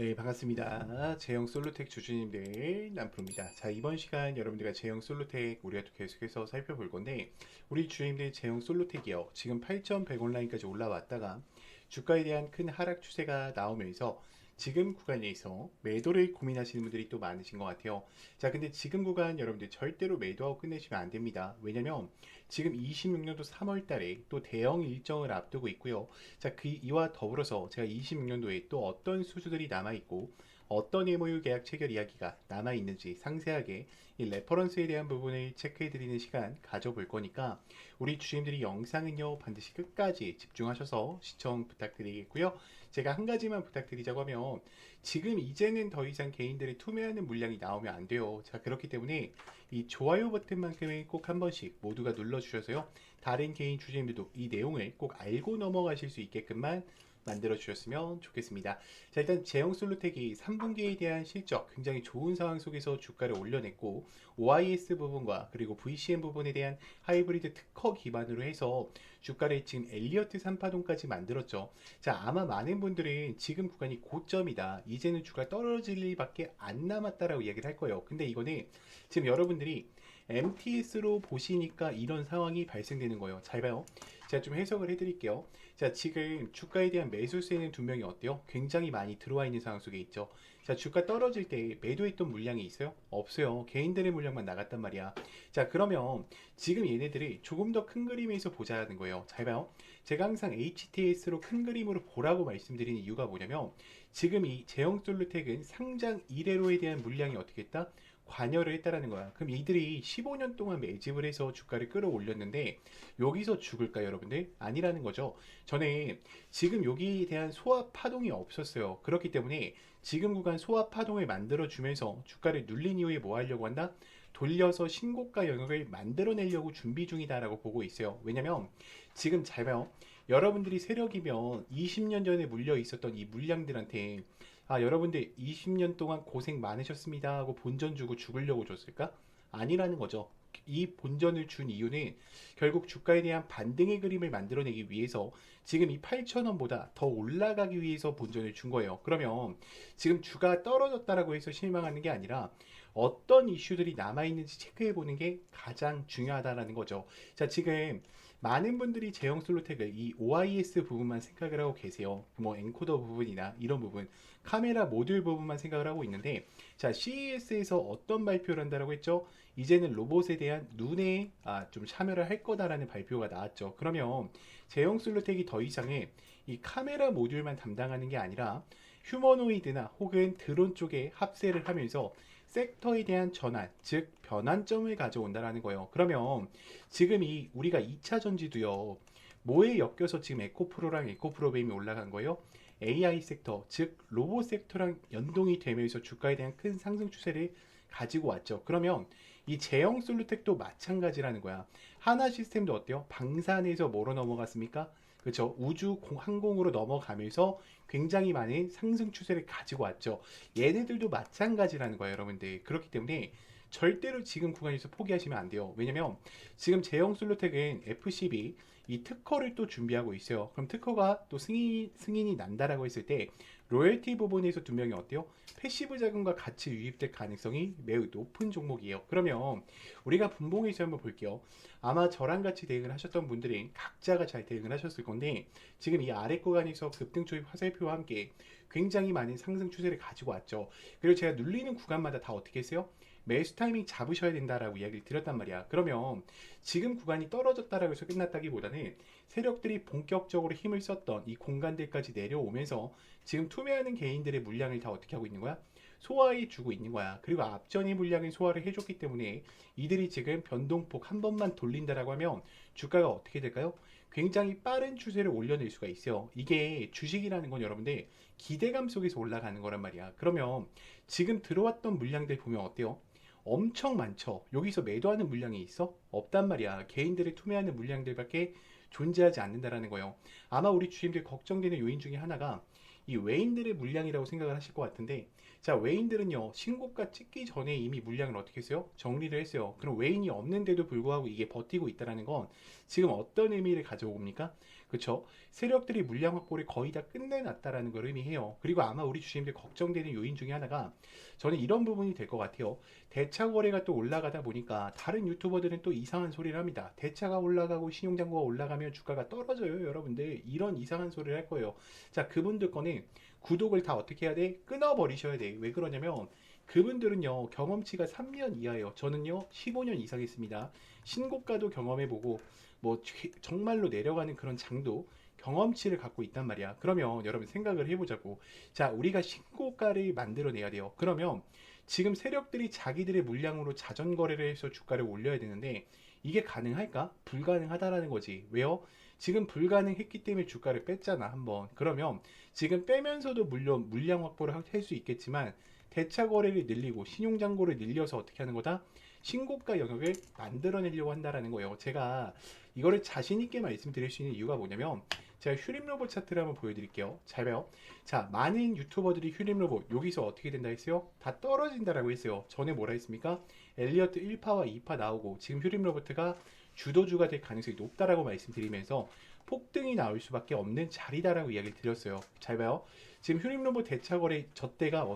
네, 반갑습니다. 제형 솔루텍 주주님들 남프로입니다. 자, 이번 시간 여러분들과 제형 솔루텍 우리가 또 계속해서 살펴볼 건데, 우리 주주님들 제형 솔루텍이요. 지금 8,100원 라인까지 올라왔다가 주가에 대한 큰 하락 추세가 나오면서 지금 구간에서 매도를 고민하시는 분들이 또 많으신 것 같아요. 자, 근데 지금 구간 여러분들 절대로 매도하고 끝내시면 안 됩니다. 왜냐면 지금 26년도 3월 달에 또 대형 일정을 앞두고 있고요. 자, 이와 더불어서 제가 26년도에 또 어떤 수주들이 남아있고 어떤 MOU 계약 체결 이야기가 남아있는지 상세하게 이 레퍼런스에 대한 부분을 체크해드리는 시간 가져볼 거니까 우리 주임들이 영상은요 반드시 끝까지 집중하셔서 시청 부탁드리겠고요. 제가 한 가지만 부탁드리자고 하면 지금 이제는 더 이상 개인들이 투매하는 물량이 나오면 안 돼요. 자, 그렇기 때문에 이 좋아요 버튼만큼은 꼭 한 번씩 모두가 눌러주셔서요. 다른 개인 주주님들도 이 내용을 꼭 알고 넘어가실 수 있게끔만 만들어 주셨으면 좋겠습니다. 자, 일단 제형솔루텍이 3분기에 대한 실적 굉장히 좋은 상황 속에서 주가를 올려냈고 OIS 부분과 그리고 VCM 부분에 대한 하이브리드 특허 기반으로 해서 주가를 지금 엘리어트 3파동까지 만들었죠. 자, 아마 많은 분들은 지금 구간이 고점이다, 이제는 주가 떨어질 일밖에 안 남았다라고 이야기를 할 거예요. 근데 이거는 지금 여러분들이 MTS로 보시니까 이런 상황이 발생되는 거예요. 잘 봐요. 제가 좀 해석을 해드릴게요. 자, 지금 주가에 대한 매수세는 두 명이 어때요? 굉장히 많이 들어와 있는 상황 속에 있죠. 자, 주가 떨어질 때 매도했던 물량이 있어요? 없어요. 개인들의 물량만 나갔단 말이야. 자, 그러면 지금 얘네들이 조금 더 큰 그림에서 보자는 거예요. 잘 봐요. 제가 항상 HTS로 큰 그림으로 보라고 말씀드리는 이유가 뭐냐면 지금 이 제형솔루텍은 상장 이래로에 대한 물량이 어떻게 했다? 관여를 했다라는 거야. 그럼 이들이 15년 동안 매집을 해서 주가를 끌어올렸는데 여기서 죽을까 여러분들? 아니라는 거죠. 저는 지금 여기에 대한 소화 파동이 없었어요. 그렇기 때문에 지금 구간 소화 파동을 만들어 주면서 주가를 눌린 이후에 뭐 하려고 한다? 돌려서 신고가 영역을 만들어내려고 준비 중이다라고 보고 있어요. 왜냐면 지금 잘 봐요. 여러분들이 세력이면 20년 전에 물려 있었던 이 물량들한테 여러분들 20년 동안 고생 많으셨습니다 하고 본전 주고 죽으려고 줬을까? 아니라는 거죠. 이 본전을 준 이유는 결국 주가에 대한 반등의 그림을 만들어내기 위해서 지금 이 8,000원보다 더 올라가기 위해서 본전을 준 거예요. 그러면 지금 주가 떨어졌다라고 해서 실망하는 게 아니라 어떤 이슈들이 남아있는지 체크해 보는 게 가장 중요하다라는 거죠. 자, 지금 많은 분들이 제형 솔루텍을 이 OIS 부분만 생각을 하고 계세요. 뭐 엔코더 부분이나 이런 부분, 카메라 모듈 부분만 생각을 하고 있는데, 자, CES에서 어떤 발표를 한다라고 했죠? 이제는 로봇에 대한 눈에 좀 참여를 할 거다라는 발표가 나왔죠. 그러면 제형 솔루텍이 더 이상은 이 카메라 모듈만 담당하는 게 아니라 휴머노이드나 혹은 드론 쪽에 합세를 하면서 섹터에 대한 전환, 즉 변환점을 가져온다라는 거예요. 그러면 지금 이 우리가 2차 전지도요. 뭐에 엮여서 지금 에코프로랑 에코프로베임이 올라간 거예요? AI 섹터, 즉 로봇 섹터랑 연동이 되면서 주가에 대한 큰 상승 추세를 가지고 왔죠. 그러면 이 제형 솔루텍도 마찬가지라는 거야. 하나 시스템도 어때요? 방산에서 뭐로 넘어갔습니까? 그렇죠. 우주 항공으로 넘어가면서 굉장히 많은 상승 추세를 가지고 왔죠. 얘네들도 마찬가지라는 거예요, 여러분들. 그렇기 때문에 절대로 지금 구간에서 포기하시면 안 돼요. 왜냐면 지금 제형 솔루텍은 FCB 이 특허를 또 준비하고 있어요. 그럼 특허가 또 승인이 난다라고 했을 때 로열티 부분에서 두 명이 어때요? 패시브 자금과 같이 유입될 가능성이 매우 높은 종목이에요. 그러면 우리가 분봉에서 한번 볼게요. 아마 저랑 같이 대응을 하셨던 분들이 각자가 잘 대응을 하셨을 건데 지금 이 아래 구간에서 급등 초입 화살표와 함께 굉장히 많은 상승 추세를 가지고 왔죠. 그리고 제가 눌리는 구간마다 다 어떻게 했어요? 매수 타이밍 잡으셔야 된다라고 이야기를 드렸단 말이야. 그러면 지금 구간이 떨어졌다라고 해서 끝났다기보다는 세력들이 본격적으로 힘을 썼던 이 공간들까지 내려오면서 지금 투매하는 개인들의 물량을 다 어떻게 하고 있는 거야? 소화해 주고 있는 거야. 그리고 앞전의 물량을 소화를 해줬기 때문에 이들이 지금 변동폭 한 번만 돌린다라고 하면 주가가 어떻게 될까요? 굉장히 빠른 추세를 올려낼 수가 있어요. 이게 주식이라는 건 여러분들 기대감 속에서 올라가는 거란 말이야. 그러면 지금 들어왔던 물량들 보면 어때요? 엄청 많죠. 여기서 매도하는 물량이 있어? 없단 말이야. 개인들이 투매하는 물량들밖에 존재하지 않는다라는 거예요. 아마 우리 주임들 걱정되는 요인 중에 하나가 이 외인들의 물량이라고 생각을 하실 것 같은데, 자, 외인들은요, 신고가 찍기 전에 이미 물량을 어떻게 했어요? 정리를 했어요. 그럼 외인이 없는데도 불구하고 이게 버티고 있다는 건 지금 어떤 의미를 가져옵니까? 그쵸? 세력들이 물량 확보를 거의 다 끝내놨다라는 걸 의미해요. 그리고 아마 우리 주주님들 걱정되는 요인 중에 하나가 저는 이런 부분이 될 것 같아요. 대차 거래가 또 올라가다 보니까 다른 유튜버들은 또 이상한 소리를 합니다. 대차가 올라가고 신용잔고가 올라가면 주가가 떨어져요, 여러분들. 이런 이상한 소리를 할 거예요. 자, 그분들 거는 구독을 다 어떻게 해야 돼? 끊어버리셔야 돼. 왜 그러냐면 그분들은요, 경험치가 3년 이하예요. 저는요, 15년 이상 했습니다. 신고가도 경험해보고 뭐 정말로 내려가는 그런 장도 경험치를 갖고 있단 말이야. 그러면 여러분 생각을 해보자고. 자, 우리가 신고가를 만들어내야 돼요. 그러면 지금 세력들이 자기들의 물량으로 자전거래를 해서 주가를 올려야 되는데 이게 가능할까? 불가능하다라는 거지. 왜요? 지금 불가능했기 때문에 주가를 뺐잖아, 한번. 그러면 지금 빼면서도 물론 물량 확보를 할 수 있겠지만 대차 거래를 늘리고 신용잔고를 늘려서 어떻게 하는 거다? 신고가 영역을 만들어내려고 한다라는 거예요. 제가 이거를 자신 있게 말씀드릴 수 있는 이유가 뭐냐면 제가 휴림 로봇 차트를 한번 보여드릴게요. 잘 봐요. 자, 많은 유튜버들이 휴림 로봇 여기서 어떻게 된다 했어요? 다 떨어진다라고 했어요. 전에 뭐라 했습니까? 엘리어트 1파와 2파 나오고 지금 휴림 로봇가 주도주가 될 가능성이 높다라고 말씀드리면서 폭등이 나올 수밖에 없는 자리다라고 이야기를 드렸어요. 잘 봐요. 지금 휴림 로봇 대차 거래 저때가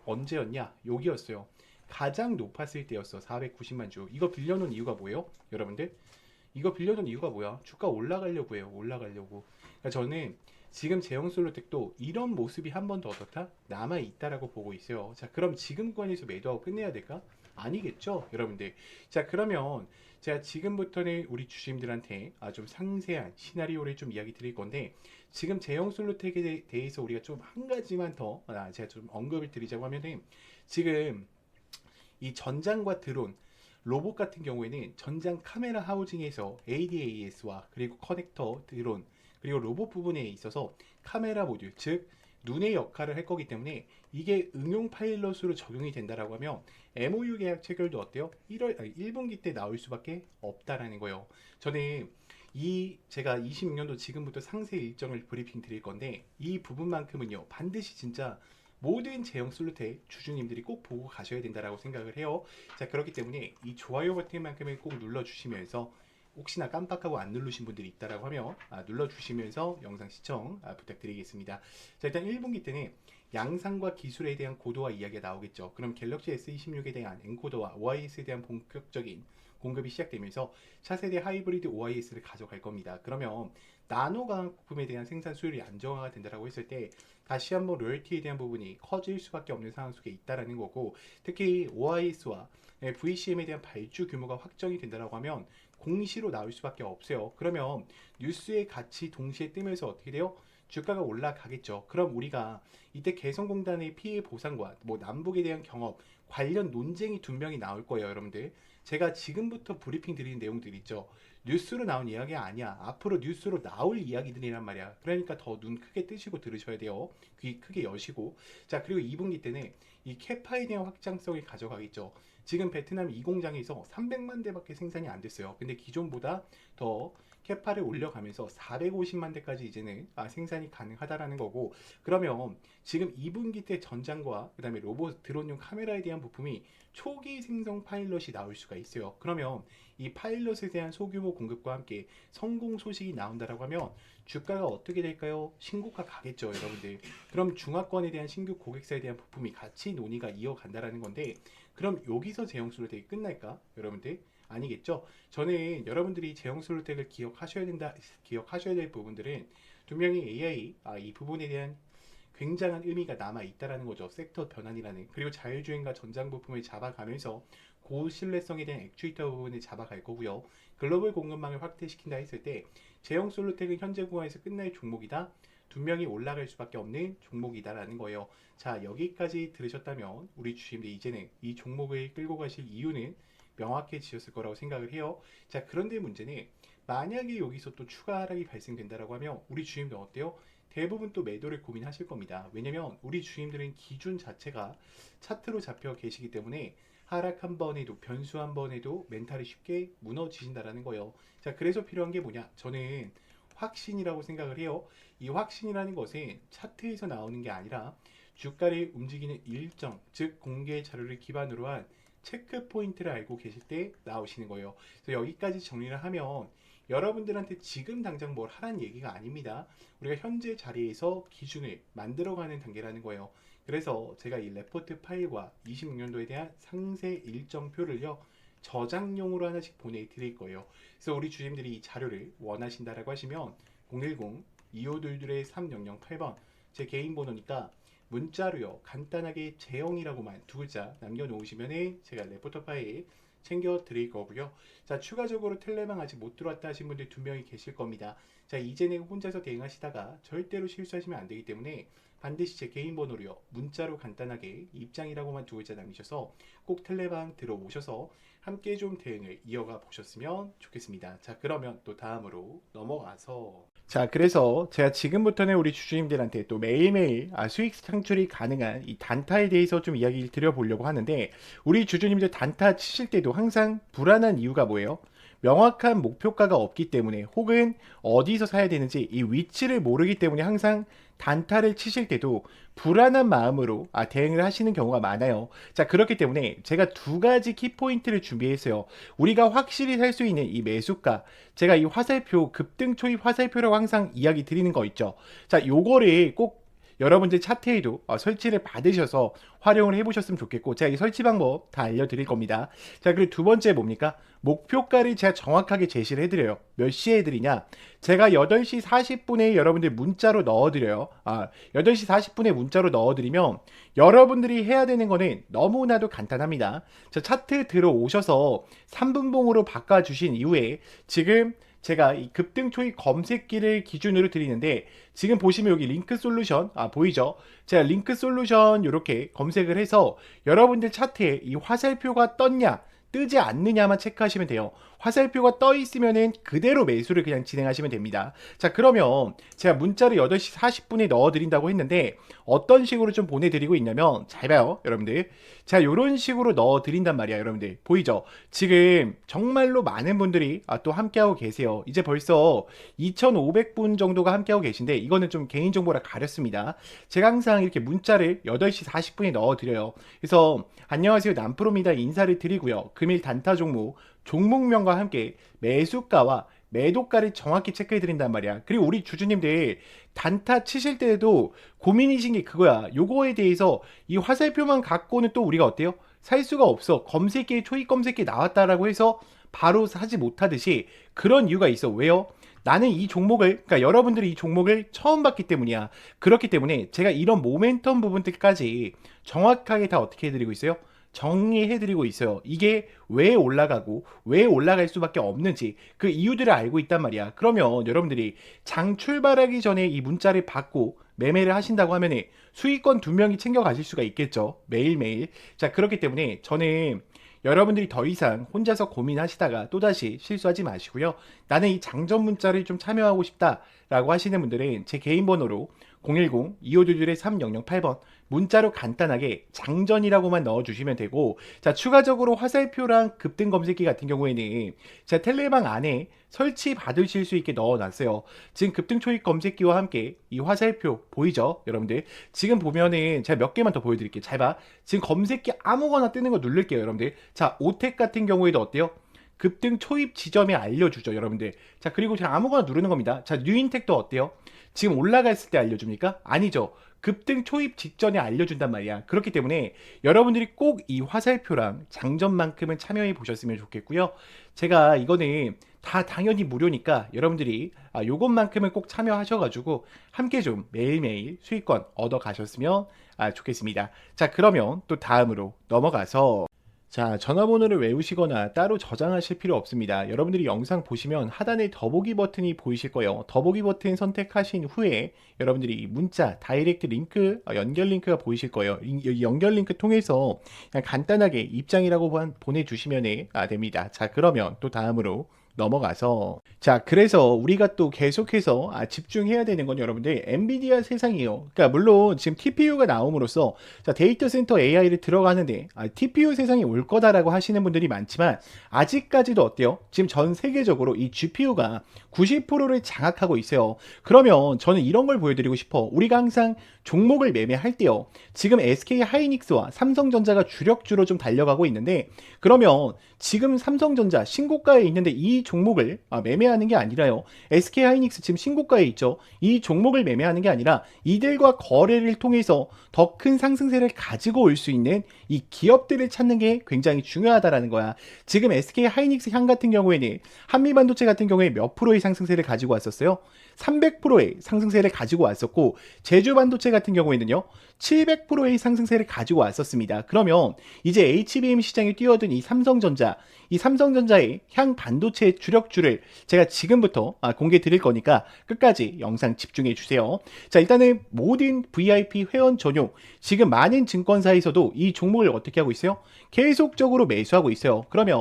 언제였냐? 여기였어요. 가장 높았을 때였어. 490만 주. 이거 빌려놓은 이유가 뭐예요? 여러분들? 이거 빌려놓은 이유가 뭐야? 주가 올라가려고 해요. 올라가려고. 그러니까 저는 지금 제형솔로텍도 이런 모습이 한 번 더 어떻다? 남아있다라고 보고 있어요. 자, 그럼 지금 구간에서 매도하고 끝내야 될까? 아니겠죠, 여러분들. 자, 그러면 제가 지금부터는 우리 주주님들한테 좀 상세한 시나리오를 좀 이야기 드릴 건데 지금 제형솔로텍에 대해서 우리가 좀 한 가지만 더 제가 좀 언급을 드리자고 하면은 지금 이 전장과 드론 로봇 같은 경우에는 전장 카메라 하우징에서 ADAS와 그리고 커넥터 드론 그리고 로봇 부분에 있어서 카메라 모듈 즉 눈의 역할을 할 거기 때문에 이게 응용 파일럿으로 적용이 된다라고 하면 MOU 계약 체결도 어때요? 1분기 때 나올 수밖에 없다라는 거예요. 저는 제가 26년도 지금부터 상세 일정을 브리핑 드릴 건데 이 부분만큼은요 반드시 진짜 모든 제형 솔루텍 주주님들이 꼭 보고 가셔야 된다라고 생각을 해요. 자, 그렇기 때문에 이 좋아요 버튼만큼은 꼭 눌러주시면서 혹시나 깜빡하고 안 누르신 분들이 있다라고 하면 눌러주시면서 영상 시청 부탁드리겠습니다. 자, 일단 1분기 때는 양상과 기술에 대한 고도화 이야기가 나오겠죠. 그럼 갤럭시 S26에 대한 엔코더와 OIS에 대한 본격적인 공급이 시작되면서 차세대 하이브리드 OIS를 가져갈 겁니다. 그러면 나노 강화 부품에 대한 생산 수율이 안정화가 된다고 했을 때 다시 한번 로열티에 대한 부분이 커질 수밖에 없는 상황 속에 있다라는 거고 특히 OIS와 VCM에 대한 발주 규모가 확정이 된다고 하면 공시로 나올 수밖에 없어요. 그러면 뉴스에 같이 동시에 뜨면서 어떻게 돼요? 주가가 올라가겠죠. 그럼 우리가 이때 개성공단의 피해 보상과 뭐 남북에 대한 경험 관련 논쟁이 분명히 나올 거예요, 여러분들. 제가 지금부터 브리핑 드리는 내용들 있죠. 뉴스로 나온 이야기 아니야. 앞으로 뉴스로 나올 이야기들이란 말이야. 그러니까 더 눈 크게 뜨시고 들으셔야 돼요. 귀 크게 여시고. 자, 그리고 2분기 때는 이 캐파에 대한 확장성을 가져가겠죠. 지금 베트남 이 공장에서 300만 대밖에 생산이 안 됐어요. 근데 기존보다 더 캐파를 올려가면서 450만 대까지 이제는 생산이 가능하다라는 거고 그러면 지금 2분기 때 전장과 그 다음에 로봇 드론용 카메라에 대한 부품이 초기 생성 파일럿이 나올 수가 있어요. 그러면 이 파일럿에 대한 소규모 공급과 함께 성공 소식이 나온다라고 하면 주가가 어떻게 될까요? 신고가 가겠죠, 여러분들. 그럼 중화권에 대한 신규 고객사에 대한 부품이 같이 논의가 이어간다라는 건데 그럼 여기서 제형술로 되게 끝날까, 여러분들? 아니겠죠? 저는 여러분들이 제형솔루텍을 기억하셔야 될 부분들은 분명히 AI 이 부분에 대한 굉장한 의미가 남아 있다라는 거죠. 섹터 변환이라는 그리고 자율주행과 전장 부품을 잡아가면서 고신뢰성에 대한 액추에이터 부분을 잡아갈 거고요. 글로벌 공급망을 확대시킨다 했을 때 제형 솔루텍은 현재 구간에서 끝날 종목이다. 분명히 올라갈 수밖에 없는 종목이다라는 거예요. 자, 여기까지 들으셨다면 우리 주식인데 이제는 이 종목을 끌고 가실 이유는 명확해지셨을 거라고 생각을 해요. 자, 그런데 문제는 만약에 여기서 또 추가 하락이 발생된다라고 하면 우리 주임들 어때요? 대부분 또 매도를 고민하실 겁니다. 왜냐면 우리 주임들은 기준 자체가 차트로 잡혀 계시기 때문에 하락 한 번에도 변수 한 번에도 멘탈이 쉽게 무너지신다라는 거예요. 자, 그래서 필요한 게 뭐냐? 저는 확신이라고 생각을 해요. 이 확신이라는 것은 차트에서 나오는 게 아니라 주가를 움직이는 일정, 즉 공개 자료를 기반으로 한 체크 포인트를 알고 계실 때 나오시는 거예요. 그래서 여기까지 정리를 하면 여러분들한테 지금 당장 뭘 하라는 얘기가 아닙니다. 우리가 현재 자리에서 기준을 만들어가는 단계라는 거예요. 그래서 제가 이 레포트 파일과 26년도에 대한 상세 일정표를요, 저장용으로 하나씩 보내드릴 거예요. 그래서 우리 주임들이 이 자료를 원하신다라고 하시면 010-2522-3008번 제 개인 번호니까 문자로요, 간단하게 재영이라고만 두 글자 남겨놓으시면 제가 레포터 파일 챙겨 드릴 거고요. 자, 추가적으로 텔레방 아직 못 들어왔다 하신 분들 2명이 계실 겁니다. 자, 이제는 혼자서 대응하시다가 절대로 실수하시면 안 되기 때문에 반드시 제 개인 번호로요, 문자로 간단하게 입장이라고만 두 글자 남기셔서 꼭 텔레방 들어오셔서 함께 좀 대응을 이어가 보셨으면 좋겠습니다. 자, 그러면 또 다음으로 넘어가서, 자, 그래서 제가 지금부터는 우리 주주님들한테 또 매일매일 수익 창출이 가능한 이 단타에 대해서 좀 이야기를 드려보려고 하는데, 우리 주주님들 단타 치실 때도 항상 불안한 이유가 뭐예요? 명확한 목표가가 없기 때문에, 혹은 어디서 사야 되는지 이 위치를 모르기 때문에 항상 단타를 치실 때도 불안한 마음으로 대응을 하시는 경우가 많아요. 자, 그렇기 때문에 제가 두 가지 키포인트를 준비했어요. 우리가 확실히 살 수 있는 이 매수가, 제가 이 화살표, 급등 초입 화살표라고 항상 이야기 드리는 거 있죠. 자, 요거를 꼭 여러분들 차트에도 설치를 받으셔서 활용을 해보셨으면 좋겠고, 제가 이 설치 방법 다 알려드릴 겁니다. 자, 그리고 두 번째 뭡니까? 목표가를 제가 정확하게 제시를 해드려요. 몇 시에 해드리냐? 제가 8시 40분에 여러분들 문자로 넣어드려요. 8시 40분에 문자로 넣어드리면 여러분들이 해야 되는 거는 너무나도 간단합니다. 자, 차트 들어오셔서 3분봉으로 바꿔주신 이후에 지금 제가 이 급등 초입 검색기를 기준으로 드리는데, 지금 보시면 여기 링크 솔루션 보이죠? 제가 링크 솔루션 이렇게 검색을 해서 여러분들 차트에 이 화살표가 떴냐 뜨지 않느냐만 체크하시면 돼요. 화살표가 떠 있으면은 그대로 매수를 그냥 진행하시면 됩니다. 자, 그러면 제가 문자를 8시 40분에 넣어 드린다고 했는데 어떤 식으로 좀 보내드리고 있냐면, 잘 봐요 여러분들. 제가 이런 식으로 넣어 드린단 말이야. 여러분들 보이죠? 지금 정말로 많은 분들이 또 함께하고 계세요. 이제 벌써 2,500분 정도가 함께하고 계신데, 이거는 좀 개인정보라 가렸습니다. 제가 항상 이렇게 문자를 8시 40분에 넣어 드려요. 그래서 안녕하세요 남프로입니다 인사를 드리고요, 금일 단타 종목명과 함께 매수가와 매도가를 정확히 체크해 드린단 말이야. 그리고 우리 주주님들 단타 치실 때에도 고민이신 게 그거야. 요거에 대해서 이 화살표만 갖고는 또 우리가 어때요? 살 수가 없어. 검색기에 초입 검색기 나왔다라고 해서 바로 사지 못하듯이 그런 이유가 있어. 왜요? 나는 이 종목을, 그러니까 여러분들이 이 종목을 처음 봤기 때문이야. 그렇기 때문에 제가 이런 모멘텀 부분들까지 정확하게 다 어떻게 해드리고 있어요? 정리해드리고 있어요. 이게 왜 올라가고 왜 올라갈 수밖에 없는지 그 이유들을 알고 있단 말이야. 그러면 여러분들이 장 출발하기 전에 이 문자를 받고 매매를 하신다고 하면 수익권 2명이 챙겨 가실 수가 있겠죠. 매일매일. 자, 그렇기 때문에 저는 여러분들이 더 이상 혼자서 고민하시다가 또다시 실수하지 마시고요. 나는 이 장전 문자를 좀 참여하고 싶다라고 하시는 분들은 제 개인 번호로 010-2522-3008번 문자로 간단하게 장전이라고만 넣어주시면 되고, 자, 추가적으로 화살표랑 급등 검색기 같은 경우에는 제가 텔레방 안에 설치 받으실 수 있게 넣어놨어요. 지금 급등 초입 검색기와 함께 이 화살표 보이죠 여러분들? 지금 보면은 제가 몇 개만 더 보여드릴게요. 잘 봐. 지금 검색기 아무거나 뜨는 거 누를게요 여러분들. 자, 오텍 같은 경우에도 어때요? 급등 초입 지점에 알려주죠 여러분들. 자, 그리고 제가 아무거나 누르는 겁니다. 자, 뉴인텍도 어때요? 지금 올라갔을 때 알려줍니까? 아니죠. 급등 초입 직전에 알려준단 말이야. 그렇기 때문에 여러분들이 꼭 이 화살표랑 장전만큼은 참여해 보셨으면 좋겠고요. 제가 이거는 다 당연히 무료니까 여러분들이 요것만큼은 꼭 참여하셔가지고 함께 좀 매일매일 수익권 얻어 가셨으면 좋겠습니다. 자, 그러면 또 다음으로 넘어가서, 자, 전화번호를 외우시거나 따로 저장하실 필요 없습니다. 여러분들이 영상 보시면 하단에 더보기 버튼이 보이실 거예요. 더보기 버튼 선택하신 후에 여러분들이 문자, 다이렉트 링크, 연결 링크가 보이실 거예요. 이 연결 링크 통해서 그냥 간단하게 입장이라고 보내주시면 됩니다. 자, 그러면 또 다음으로 넘어가서 자 그래서 우리가 또 계속해서 집중해야 되는 건 여러분들 엔비디아 세상이에요. 그러니까 물론 지금 TPU가 나옴으로써 자 데이터 센터 AI를 들어가는데 TPU 세상이 올 거다라고 하시는 분들이 많지만 아직까지도 어때요? 지금 전 세계적으로 이 GPU가 90%를 장악하고 있어요. 그러면 저는 이런 걸 보여드리고 싶어. 우리가 항상 종목을 매매할 때요. 지금 SK 하이닉스와 삼성전자가 주력주로 좀 달려가고 있는데 그러면 지금 삼성전자 신고가에 있는데 이 종목을 매매하는 게 아니라요. SK 하이닉스 지금 신고가에 있죠. 이 종목을 매매하는 게 아니라 이들과 거래를 통해서 더 큰 상승세를 가지고 올 수 있는 이 기업들을 찾는 게 굉장히 중요하다라는 거야. 지금 SK 하이닉스 향 같은 경우에는 한미반도체 같은 경우에 몇 프로의 상승세를 가지고 왔었어요? 300%의 상승세를 가지고 왔었고 제주반도체 같은 경우에는요 700%의 상승세를 가지고 왔었습니다. 그러면 이제 HBM 시장에 뛰어든 이 삼성전자의 향 반도체 주력주를 제가 지금부터 공개 드릴 거니까 끝까지 영상 집중해 주세요. 자 일단은 모든 VIP 회원 전용 지금 많은 증권사에서도 이 종목을 어떻게 하고 있어요? 계속적으로 매수하고 있어요. 그러면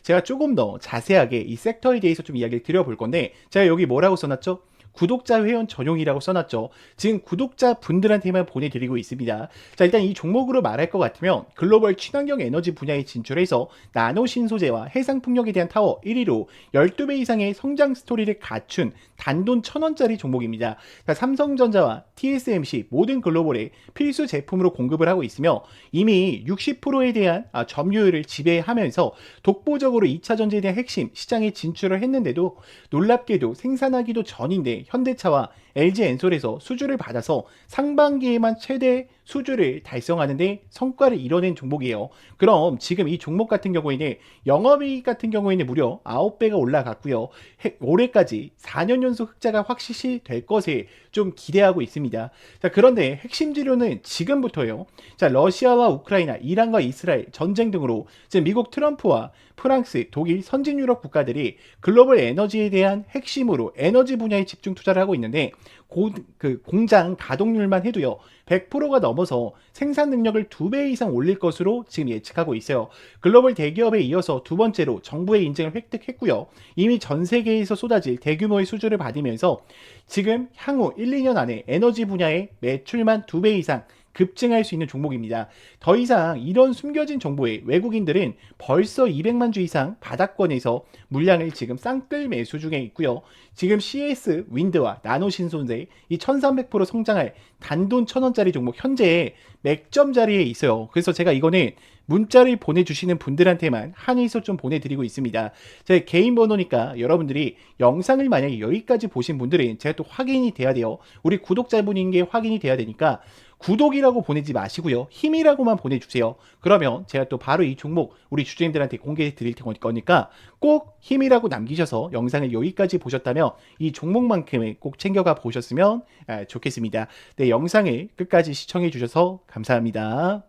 제가 조금 더 자세하게 이 섹터에 대해서 좀 이야기를 드려볼 건데 제가 여기 뭐라고 써놨죠? 구독자 회원 전용이라고 써놨죠. 지금 구독자 분들한테만 보내드리고 있습니다. 자 일단 이 종목으로 말할 것 같으면 글로벌 친환경 에너지 분야에 진출해서 나노 신소재와 해상 풍력에 대한 타워 1위로 12배 이상의 성장 스토리를 갖춘 단돈 1,000원짜리 종목입니다. 자, 삼성전자와 TSMC 모든 글로벌에 필수 제품으로 공급을 하고 있으며 이미 60%에 대한 점유율을 지배하면서 독보적으로 2차 전지에 대한 핵심 시장에 진출을 했는데도 놀랍게도 생산하기도 전인데 현대차와 LG엔솔에서 수주를 받아서 상반기에만 최대 수주를 달성하는데 성과를 이뤄낸 종목이에요. 그럼 지금 이 종목 같은 경우에는 영업이익 같은 경우에는 무려 9배가 올라갔고요. 올해까지 4년 연속 흑자가 확실시 될 것을 좀 기대하고 있습니다. 자, 그런데 핵심 지료는 지금부터요. 자, 러시아와 우크라이나, 이란과 이스라엘 전쟁 등으로 지금 미국 트럼프와 프랑스, 독일, 선진 유럽 국가들이 글로벌 에너지에 대한 핵심으로 에너지 분야에 집중 투자를 하고 있는데 공장 가동률만 해도요 100%가 넘어서 생산 능력을 2배 이상 올릴 것으로 지금 예측하고 있어요. 글로벌 대기업에 이어서 두 번째로 정부의 인증을 획득했고요. 이미 전 세계에서 쏟아질 대규모의 수주를 받으면서 지금 향후 1, 2년 안에 에너지 분야의 매출만 2배 이상 급증할 수 있는 종목입니다. 더 이상 이런 숨겨진 정보에 외국인들은 벌써 200만 주 이상 바닥권에서 물량을 지금 쌍끌 매수 중에 있고요. 지금 CS 윈드와 나노 신소재 이 1300% 성장할 단돈 1,000원짜리 종목 현재 맥점 자리에 있어요. 그래서 제가 이거는 문자를 보내주시는 분들한테만 한해서 좀 보내드리고 있습니다. 제 개인 번호니까 여러분들이 영상을 만약에 여기까지 보신 분들은 제가 또 확인이 돼야 돼요. 우리 구독자분인 게 확인이 돼야 되니까 구독이라고 보내지 마시고요. 힘이라고만 보내주세요. 그러면 제가 또 바로 이 종목 우리 주주님들한테 공개해 드릴 거니까 꼭 힘이라고 남기셔서 영상을 여기까지 보셨다면 이 종목만큼은 꼭 챙겨가 보셨으면 좋겠습니다. 네, 영상을 끝까지 시청해 주셔서 감사합니다.